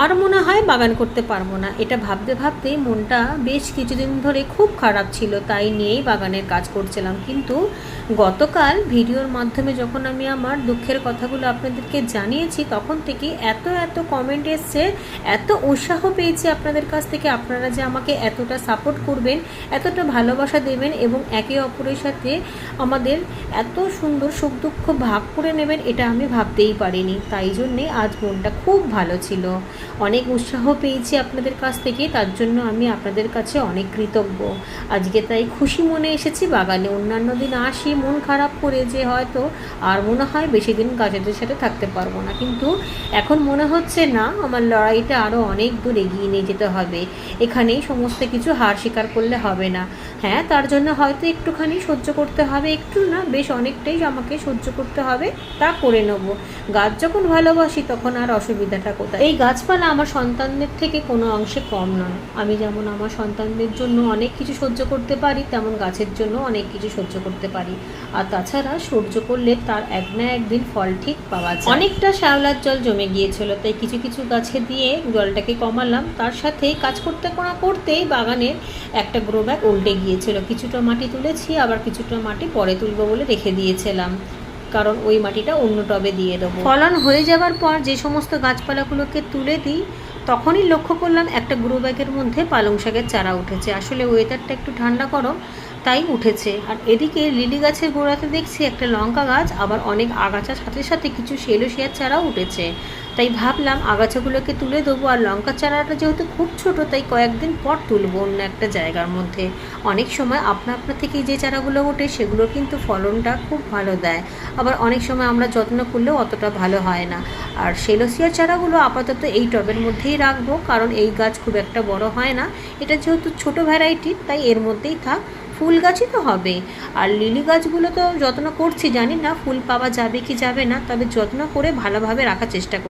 আর মনে হয় বাগান করতে পারবো না। এটা ভাবতে ভাবতেই মনটা বেশ কিছুদিন ধরে খুব খারাপ ছিল, তাই নিয়েই বাগানের কাজ করছিলাম। কিন্তু গতকাল ভিডিওর মাধ্যমে যখন আমি আমার দুঃখের কথাগুলো আপনাদেরকে জানিয়েছি, তখন থেকে এত এত কমেন্ট এসছে, এত উৎসাহ পেয়েছি আপনাদের কাছ থেকে। আপনারা যে আমাকে এতটা সাপোর্ট করবেন, এতটা ভালোবাসা দেবেন এবং একে অপরের সাথে আমাদের এত সুন্দর সুখ দুঃখ ভাগ করে নেবেন, এটা আমি ভাবতেই পারিনি। তাই জন্যে আজ মনটা খুব ভালো ছিল, অনেক উৎসাহ পেয়েছি আপনাদের কাছ থেকে। তার জন্য আমি আপনাদের কাছে অনেক কৃতজ্ঞ। আজকে তাই খুশি মনে এসেছি বাগানে। অন্যান্য দিন আসি মন খারাপ করে যে হয়তো আর মনে হয় বেশি দিন গাছেদের সাথে থাকতে পারবো না, কিন্তু এখন মনে হচ্ছে না, আমার লড়াইটা আরও অনেক দূর এগিয়ে নিয়ে যেতে হবে। এখানেই সমস্ত কিছু হার স্বীকার করলে হবে না। হ্যাঁ, তার জন্য হয়তো একটুখানি সহ্য করতে হবে, একটু না বেশ অনেকটাই আমাকে সহ্য করতে হবে, তা করে নেব। গাছ যখন ভালোবাসি তখন আর অসুবিধাটা কোথায়। এই গাছপালা আমার সন্তানদের থেকে কোনো অংশে কম নয়। আমি যেমন আমার সন্তানদের জন্য অনেক কিছু সহ্য করতে পারি, তেমন গাছের জন্য অনেক কিছু সহ্য করতে পারি। আর তাছাড়া সহ্য করলে তার এক না একদিন ফল ঠিক পাওয়া যায়। অনেকটা শ্যাওলার জল জমে গিয়েছিল, তাই কিছু কিছু গাছে দিয়ে জলটাকে কমালাম। তার সাথে কাজ করতে করতেই বাগানের একটা গ্রো ব্যাগ উল্টে গিয়েছিল। কিছুটা মাটি তুলেছি, আবার কিছুটা মাটি পরে তুলবো বলে রেখে দিয়েছিলাম, কারণ ওই মাটিটা অন্য টবে দিয়ে দেবো। ফলন হয়ে যাওয়ার পর যে সমস্ত গাছপালাগুলোকে তুলে দিই, তখনই লক্ষ্য করলাম একটা গ্রো ব্যাগের মধ্যে পালং শাকের চারা উঠেছে। আসলে ওয়েদারটা একটু ঠান্ডা গরম, তাই উঠেছে। আর এদিকে লিলি গাছের গোড়াতে দেখছি একটা লঙ্কা গাছ, আবার অনেক আগাছার সাথে সাথে কিছু সেলোসিয়ার চারাও উঠেছে। তাই ভাবলাম আগাছাগুলোকে তুলে দেবো। আর লঙ্কা চারাটা যেহেতু খুব ছোট, তাই কয়েকদিন পর তুলবো অন্য একটা জায়গার মধ্যে। অনেক সময় আপনা থেকেই যে চারাগুলো ওঠে সেগুলো কিন্তু ফলনটা খুব ভালো দেয়, আবার অনেক সময় আমরা যত্ন করলেও অতটা ভালো হয় না। আর সেলোসিয়ার চারাগুলো আপাতত এই টবের মধ্যেই রাখবো, কারণ এই গাছ খুব একটা বড় হয় না। এটা যেহেতু ছোট ভ্যারাইটির, তাই এর মধ্যেই থাক। ফুল গাছই তো হবে। আর লিলি গাছগুলো তো যত্ন করছি, জানি না ফুল পাওয়া যাবে কি যাবে না, তবে যত্ন করে ভালোভাবে রাখার চেষ্টা করছি।